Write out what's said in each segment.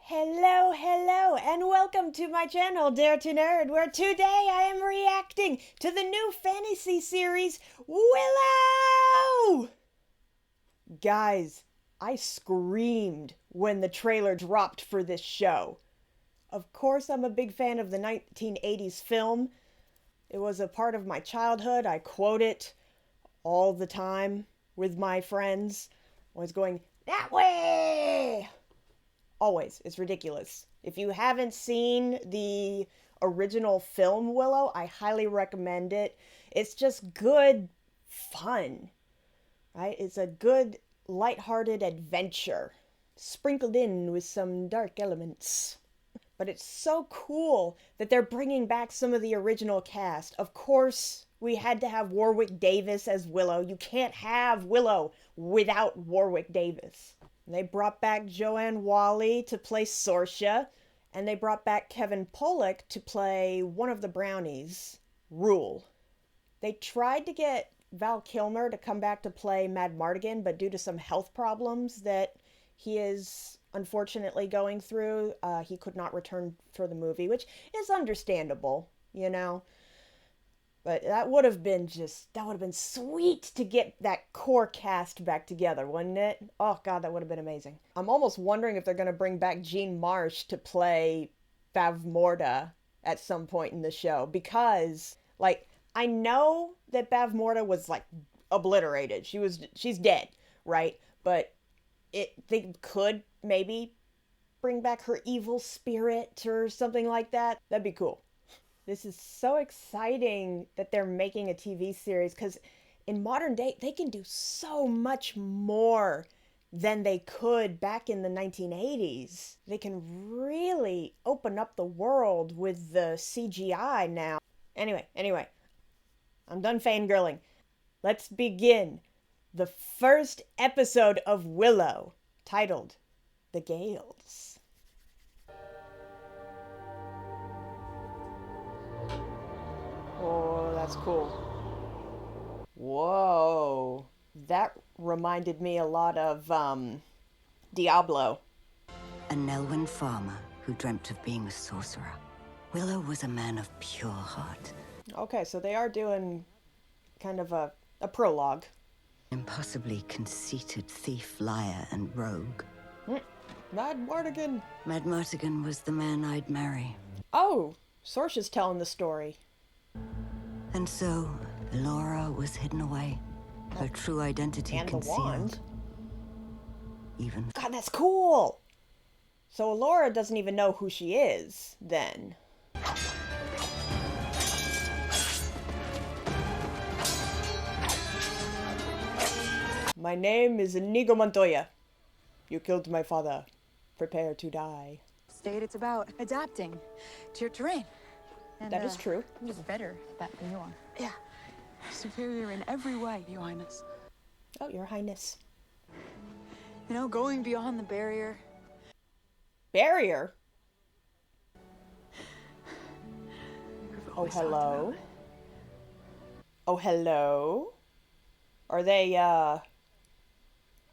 Hello, hello, and welcome to my channel, Dare to Nerd, where today I am reacting to the new fantasy series, Willow! Guys, I screamed when the trailer dropped for this show. Of course, I'm a big fan of the 1980s film. It was a part of my childhood. I quote it all the time with my friends. Always going, that way! Always. It's ridiculous. If you haven't seen the original film Willow, I highly recommend it. It's just good fun, right? It's a good, lighthearted adventure, sprinkled in with some dark elements. But it's so cool that they're bringing back some of the original cast. Of course, we had to have Warwick Davis as Willow. You can't have Willow without Warwick Davis. They brought back Joanne Whalley to play Sorcerer, and they brought back Kevin Pollak to play one of the brownies, Rule. They tried to get Val Kilmer to come back to play Madmartigan, but due to some health problems that he is unfortunately going through, he could not return for the movie, which is understandable, you know. But that would have been sweet to get that core cast back together, wouldn't it? Oh god, that would have been amazing. I'm almost wondering if they're going to bring back Jean Marsh to play Bavmorda at some point in the show, because, like, I know that Bavmorda was, like, obliterated. She's dead, right? But they could maybe bring back her evil spirit or something like that. That'd be cool. This is so exciting that they're making a TV series, because in modern day, they can do so much more than they could back in the 1980s. They can really open up the world with the CGI now. Anyway, I'm done fangirling. Let's begin the first episode of Willow, titled The Gales. Oh, that's cool. Whoa. That reminded me a lot of, Diablo. A Nelwyn farmer who dreamt of being a sorcerer. Willow was a man of pure heart. Okay, so they are doing kind of a prologue. Impossibly conceited thief, liar, and rogue. Madmartigan. Madmartigan was the man I'd marry. Oh, Sorcerer's telling the story. And so, Laura was hidden away. Her true identity And concealed. the wand. Even... God, that's cool! So Laura doesn't even know who she is, then. My name is Inigo Montoya. You killed my father. Prepare to die. State it's about adapting to your terrain. And, that is true. I'm just better at that than you are. Yeah. Superior in every way, Your Highness. Oh, Your Highness. You know, going beyond the barrier. Barrier? Oh, hello? Oh, hello? Are they, aight?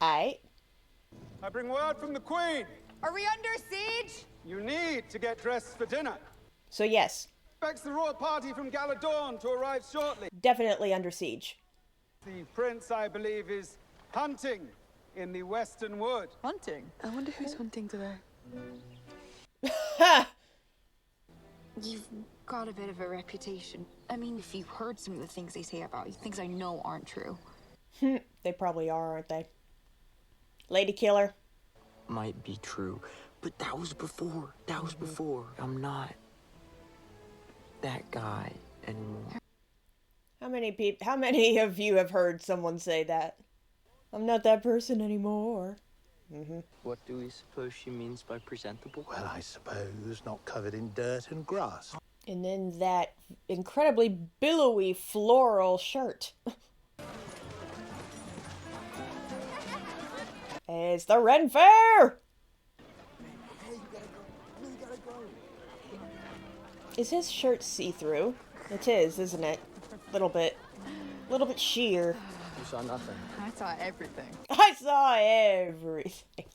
I bring word from the Queen. Are we under siege? You need to get dressed for dinner. So yes. Expects the royal party from Galadorn to arrive shortly. Definitely under siege. The prince, I believe, is hunting in the western wood. Hunting? I wonder who's hunting today. Ha! You've got a bit of a reputation. I mean, if you heard some of the things they say about you, things I know aren't true. They probably are, aren't they? Lady killer. Might be true, but that was before. That was before. I'm not that guy anymore. How many of you have heard someone say that? I'm not that person anymore. What do we suppose she means by presentable? Well, I suppose not covered in dirt and grass. And then that incredibly billowy floral shirt. It's the Ren Fair! Is his shirt see-through? It is, isn't it? Little bit sheer. You saw nothing. I saw everything. I saw everything.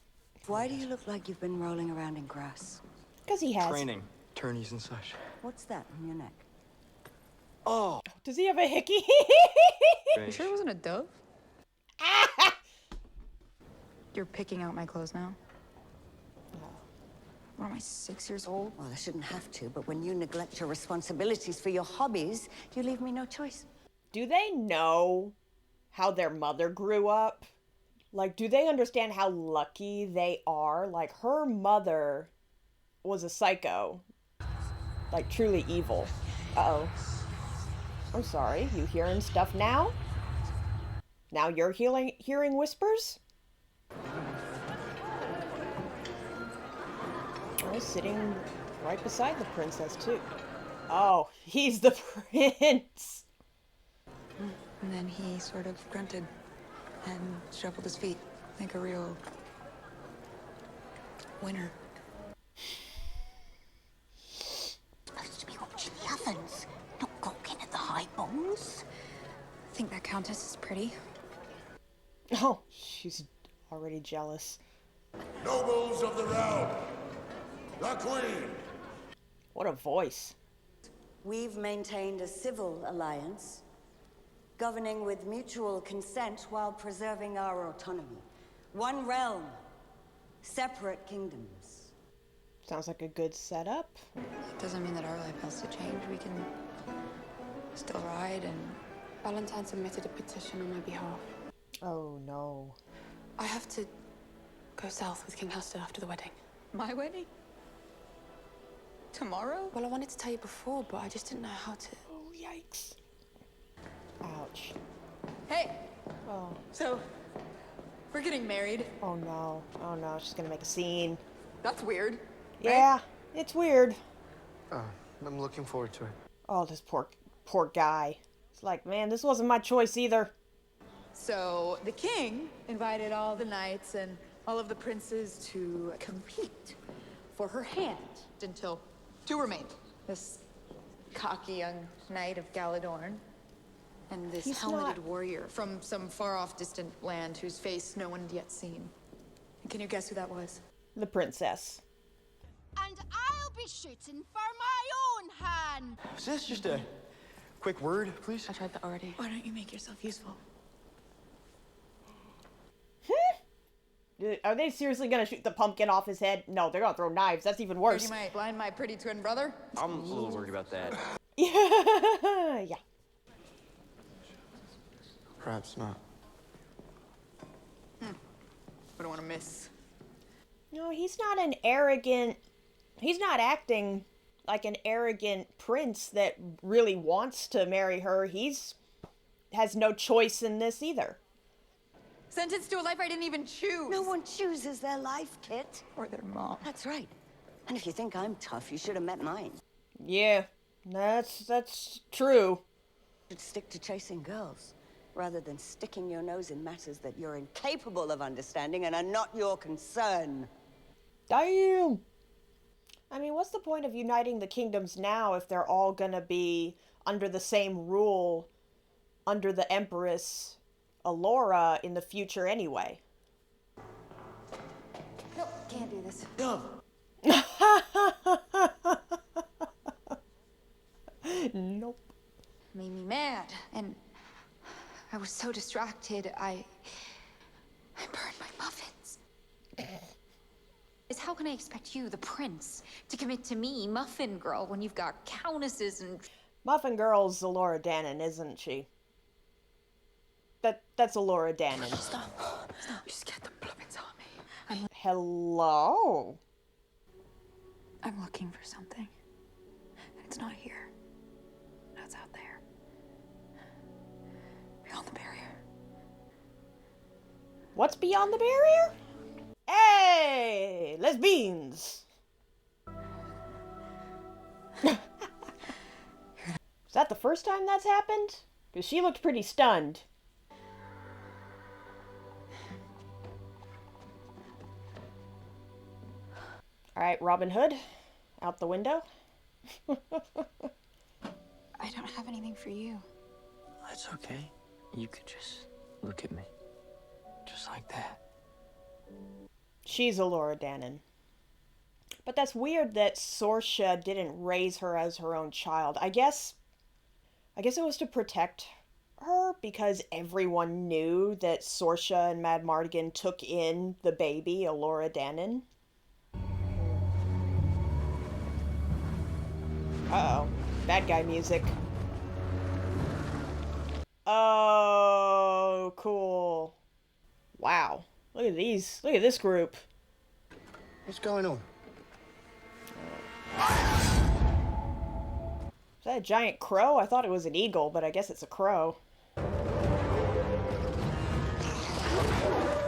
Why do you look like you've been rolling around in grass? Because he has. Training, tourneys and such. What's that on your neck? Oh! Does he have a hickey? You sure it wasn't a dove? You're picking out my clothes now? What am I, 6 years old? Well, I shouldn't have to, but when you neglect your responsibilities for your hobbies, you leave me no choice. Do they know how their mother grew up? Like, do they understand how lucky they are? Like, her mother was a psycho. Like, truly evil. Uh-oh. I'm sorry, you hearing stuff now? Now you're hearing whispers? Oh, sitting right beside the princess, too. Oh, he's the prince! And then he sort of grunted and shuffled his feet like a real winner. Supposed to be watching the ovens, not gawking at the high balls. I think that countess is pretty. Oh, she's already jealous. Nobles of the realm, the queen. What a voice. We've maintained a civil alliance, governing with mutual consent while preserving our autonomy. One realm, separate kingdoms. Sounds like a good setup. Doesn't mean that our life has to change. We can still ride and... Valentine submitted a petition on my behalf. Oh no. I have to go south with King Huston after the wedding. My wedding? Tomorrow? Well, I wanted to tell you before, but I just didn't know how to. Oh, yikes. Ouch. Hey! Oh. So, we're getting married. Oh no. Oh no, she's gonna make a scene. That's weird. Yeah, it's weird. I'm looking forward to it. Oh, this poor guy. It's like, man, this wasn't my choice either. So, the king invited all the knights and all of the princes to compete for her hand until two remained. This cocky young knight of Galadorn and this He's helmeted not- warrior from some far-off distant land whose face no one had yet seen. And can you guess who that was? The princess. And I'll be shooting for my own hand. Is this just a quick word, please? I tried that already. Why don't you make yourself useful? Are they seriously gonna shoot the pumpkin off his head? No, they're gonna throw knives. That's even worse. You might blind my pretty twin brother? I'm a little worried about that. Yeah. Perhaps not. We don't want to miss. No, he's not an arrogant... He's not acting like an arrogant prince that really wants to marry her. Has no choice in this either. Sentenced to a life I didn't even choose. No one chooses their life, Kit. Or their mom. That's right. And if you think I'm tough, you should have met mine. Yeah, that's true. You should stick to chasing girls, rather than sticking your nose in matters that you're incapable of understanding and are not your concern. Damn! I mean, what's the point of uniting the kingdoms now if they're all gonna be under the same rule under the Empress Alora in the future anyway? Nope, can't do this. Nope. Made me mad, and I was so distracted, I burned my muffins. Is how can I expect you, the prince, to commit to me, Muffin Girl, when you've got countesses and... Muffin Girl's Alora Dannon, isn't she? That's Alora Dannon. Stop. Just get the muffins on me. Hello? I'm looking for something. And it's not here. No, it's out there. Beyond the barrier. What's beyond the barrier? Hey! Lesbians! Is that the first time that's happened? Because she looked pretty stunned. Alright, Robin Hood. Out the window. I don't have anything for you. That's okay. You could just look at me. Just like that. She's Elora Danan. But that's weird that Sorsha didn't raise her as her own child. I guess it was to protect her because everyone knew that Sorsha and Mad Mardigan took in the baby, Elora Danan. Uh-oh. Bad guy music. Oh, cool. Wow. Look at these. Look at this group. What's going on? Is that a giant crow? I thought it was an eagle, but I guess it's a crow.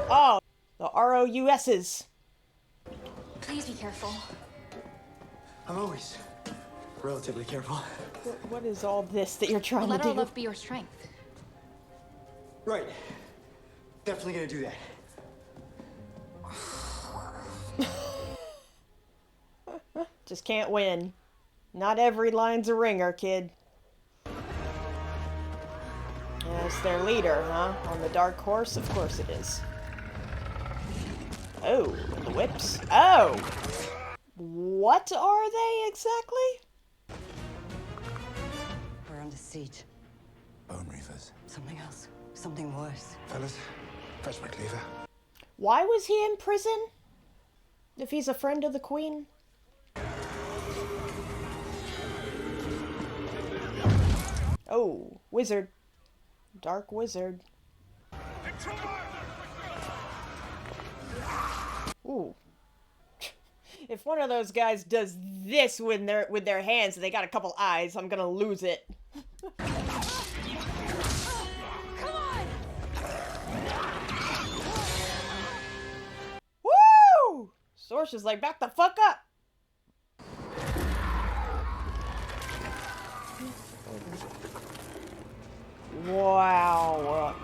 Oh, the ROUSs. Please be careful. I'm always relatively careful. What is all this that you're trying Let to our do? love be your strength. Right. Definitely gonna do that. Just can't win. Not every line's a ringer, kid. That's their leader, huh? On the dark horse? Of course it is. Oh, and the whips. Oh! What are they exactly? We're under siege. Bone Reavers. Something else. Something worse. Fellas, fetch my cleaver. Why was he in prison? If he's a friend of the Queen? Oh, wizard. Dark wizard. Ooh. If one of those guys does this with their hands and they got a couple eyes, I'm gonna lose it. Woo! Sorsha's like, back the fuck up! Wow.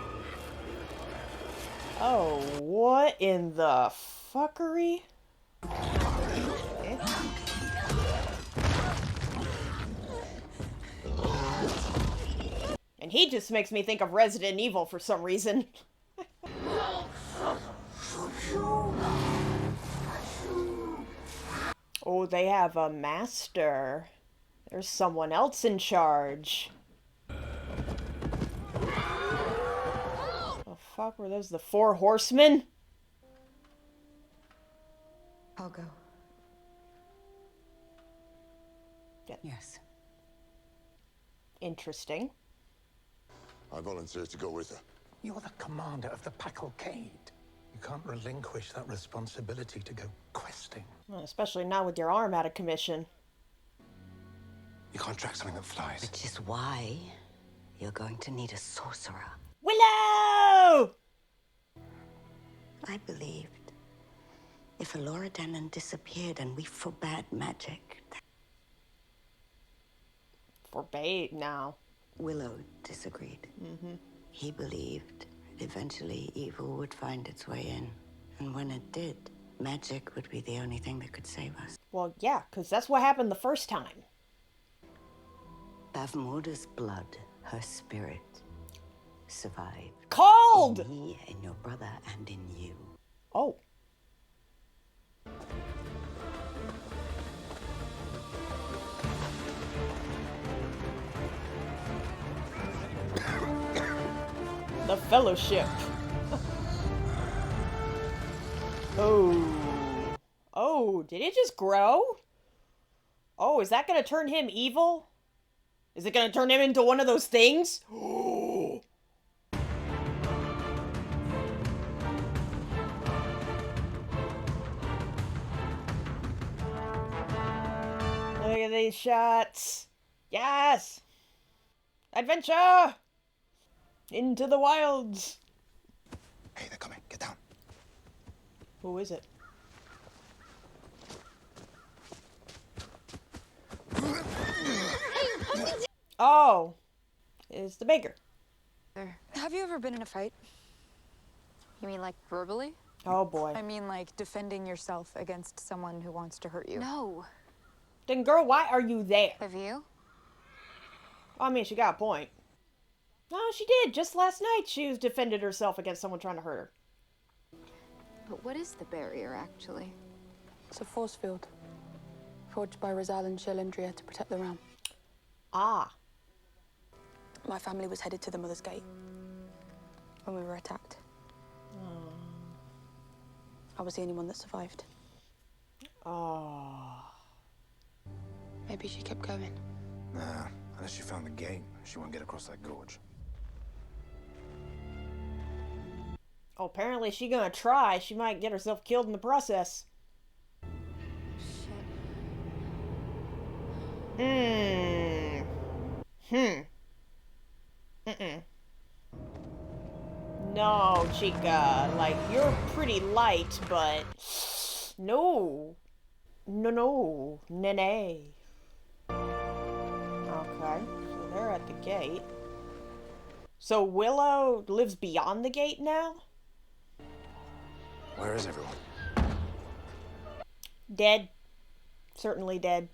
Oh, what in the fuckery? And he just makes me think of Resident Evil for some reason. Oh, they have a master. There's someone else in charge. Oh, fuck, were those the Four Horsemen? I'll go. Yeah. Yes. Interesting. I volunteer to go with her. You're the commander of the Packlecade. You can't relinquish that responsibility to go questing. Well, especially not with your arm out of commission. You can't track something that flies. Which is why you're going to need a sorcerer. Willow! I believed if Elora Danan disappeared and we forbade magic, Forbade now. Willow disagreed. He believed that eventually evil would find its way in. And when it did, magic would be the only thing that could save us. Well, yeah, because that's what happened the first time. Bavmorda's blood, her spirit, survived. Cold! In me, in your brother, and in you. Oh. The Fellowship. Oh. Oh, did it just grow? Oh, is that gonna turn him evil? Is it gonna turn him into one of those things? Look at these shots. Yes! Adventure! Into the wilds. Hey, they're coming. Get down. Who is it? Oh, it's the baker. Have you ever been in a fight? You mean like verbally? Oh boy. I mean, like defending yourself against someone who wants to hurt you. No. Then girl, why are you there? Have you? I mean, she got a point. No, she did. Just last night, she was defended herself against someone trying to hurt her. But what is the barrier, actually? It's a force field. Forged by Rizal and Shalendria to protect the realm. Ah. My family was headed to the Mother's Gate when we were attacked. I was the only one that survived. Oh. Maybe she kept going. Nah, unless she found the gate, she won't get across that gorge. Oh, apparently she gonna try. She might get herself killed in the process. Mm. No, chica. Like, you're pretty light, but... No. No. Nene. Okay. So they're at the gate. So Willow lives beyond the gate now? Where is everyone? Dead. Certainly dead.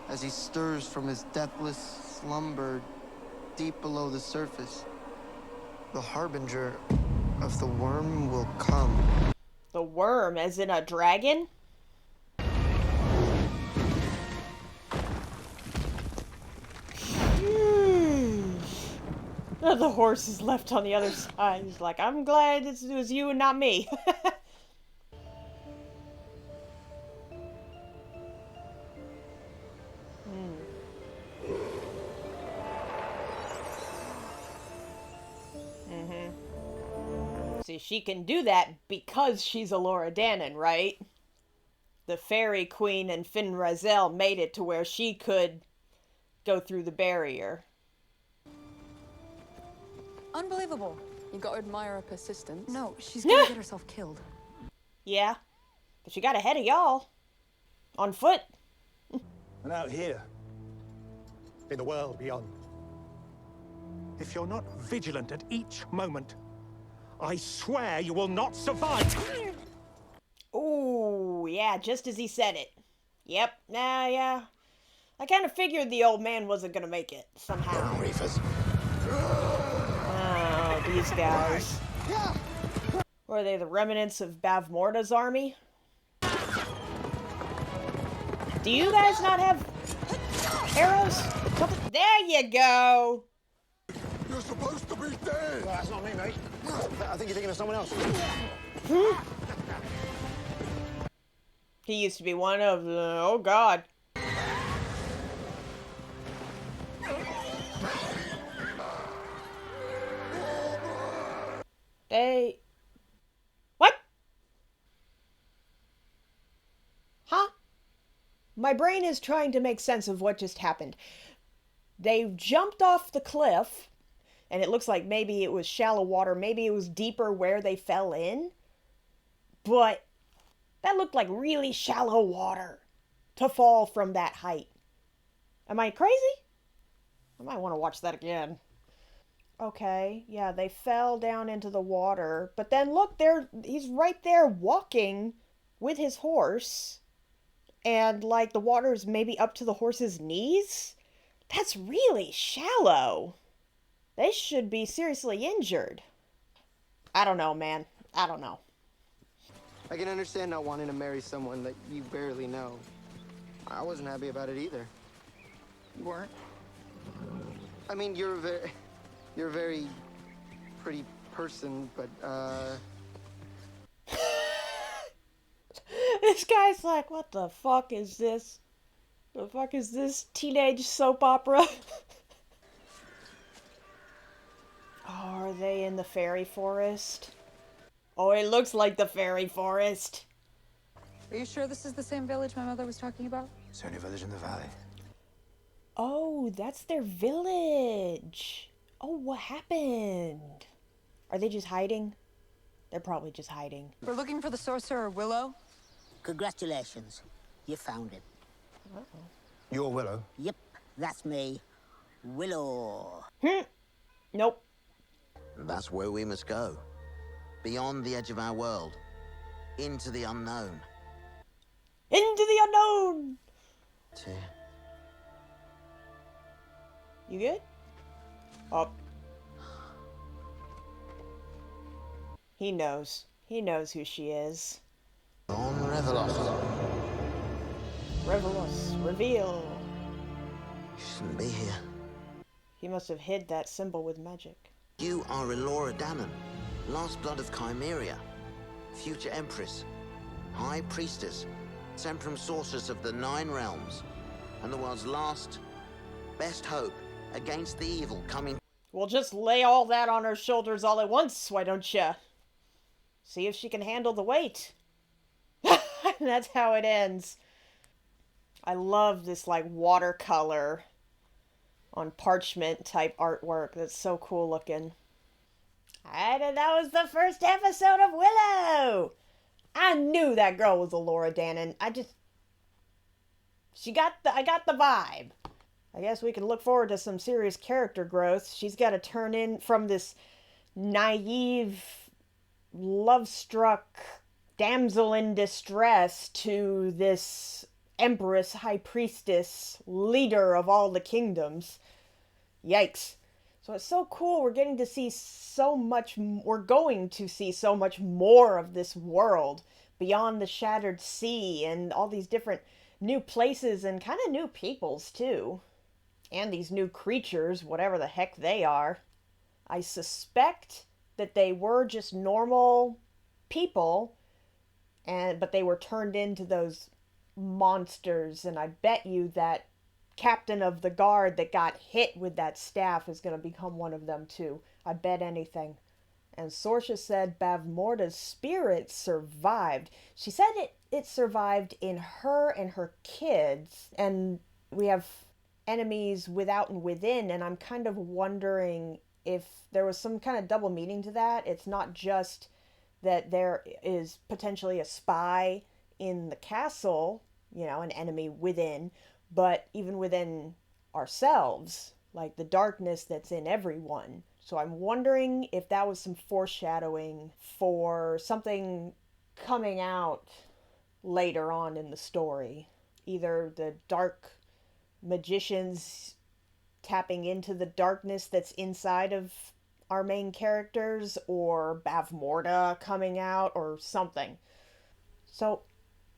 As he stirs from his deathless slumber deep below the surface, the harbinger of the worm will come. The worm, as in a dragon? The horse is left on the other side. He's like, I'm glad it was you and not me. See, she can do that because she's Alora Dannon, right? The Fairy Queen and Finn Razel made it to where she could go through the barrier. Unbelievable. You got to admire her persistence. No, she's gonna get herself killed. Yeah, but she got ahead of y'all. On foot. And out here, in the world beyond, if you're not vigilant at each moment, I swear you will not survive. Ooh, yeah, just as he said it. Yep, yeah. I kind of figured the old man wasn't gonna make it, somehow. Oh, these guys. Or are they the remnants of Bavmorda's army? Do you guys not have arrows? Something? There you go! You're supposed to be dead! Well, that's not me, mate. I think you're thinking of someone else. He used to be one of the... Oh, God. They... What? Huh? My brain is trying to make sense of what just happened. They jumped off the cliff, and it looks like maybe it was shallow water, maybe it was deeper where they fell in. But that looked like really shallow water to fall from that height. Am I crazy? I might want to watch that again. Okay, yeah, they fell down into the water. But then look, he's right there walking with his horse. And, like, the water's maybe up to the horse's knees? That's really shallow. They should be seriously injured. I don't know, man. I don't know. I can understand not wanting to marry someone that you barely know. I wasn't happy about it either. You weren't? I mean, you're a very pretty person, but, This guy's like, what the fuck is this? The fuck is this teenage soap opera? Oh, are they in the fairy forest? Oh, it looks like the fairy forest. Are you sure this is the same village my mother was talking about? It's the only village in the valley. Oh, that's their village. Oh, what happened? Are they just hiding? They're probably just hiding. We're looking for the sorcerer, Willow. Congratulations. You found him. Uh-oh. You're Willow? Yep, that's me. Willow. Nope. That's where we must go. Beyond the edge of our world. Into the unknown. Into the unknown! You good? Oh. He knows. He knows who she is. On Revelos. Revelos. Reveal. You shouldn't be here. He must have hid that symbol with magic. You are Elora Danan, last blood of Chimeria, future Empress, High Priestess, Temporum Sorceress of the Nine Realms, and the world's last, best hope against the evil coming. Well, just lay all that on her shoulders all at once, why don't you? See if she can handle the weight. That's how it ends. I love this, like, watercolor on parchment type artwork. That's so cool looking. And that was the first episode of Willow. I knew that girl was Elora Danan. I got the vibe. I guess we can look forward to some serious character growth. She's got to turn in from this naive, love-struck damsel in distress to this empress, high priestess, leader of all the kingdoms. Yikes. So it's so cool. We're going to see so much more of this world beyond the Shattered Sea and all these different new places and kind of new peoples too. And these new creatures, whatever the heck they are. I suspect that they were just normal people, but they were turned into those monsters, and I bet you that captain of the guard that got hit with that staff is going to become one of them too. I bet anything. And Sorsha said Bavmorda's spirit survived. She said it survived in her and her kids, and we have enemies without and within, and I'm kind of wondering if there was some kind of double meaning to that. It's not just that there is potentially a spy in the castle, you know, an enemy within, but even within ourselves, like the darkness that's in everyone. So I'm wondering if that was some foreshadowing for something coming out later on in the story. Either the dark magicians tapping into the darkness that's inside of our main characters, or Bavmorda coming out, or something. So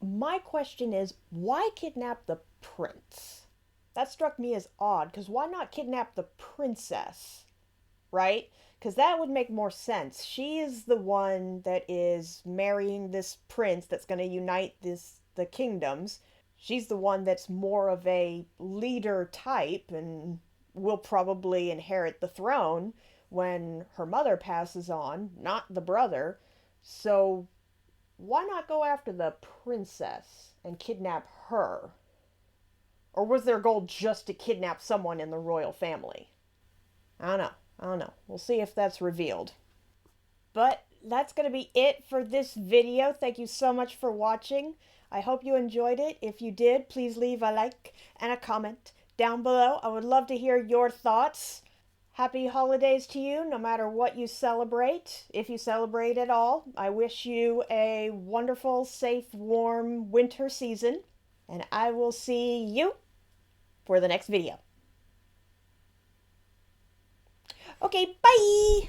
my question is, why kidnap the prince? That struck me as odd, because why not kidnap the princess? Right? Because that would make more sense. She is the one that is marrying this prince that's going to unite the kingdoms. She's the one that's more of a leader type and will probably inherit the throne when her mother passes on, not the brother. So why not go after the princess and kidnap her? Or was their goal just to kidnap someone in the royal family? I don't know. We'll see if that's revealed. But that's going to be it for this video. Thank you so much for watching. I hope you enjoyed it. If you did, please leave a like and a comment down below. I would love to hear your thoughts. Happy holidays to you, no matter what you celebrate. If you celebrate at all, I wish you a wonderful, safe, warm winter season. And I will see you for the next video. Okay, bye!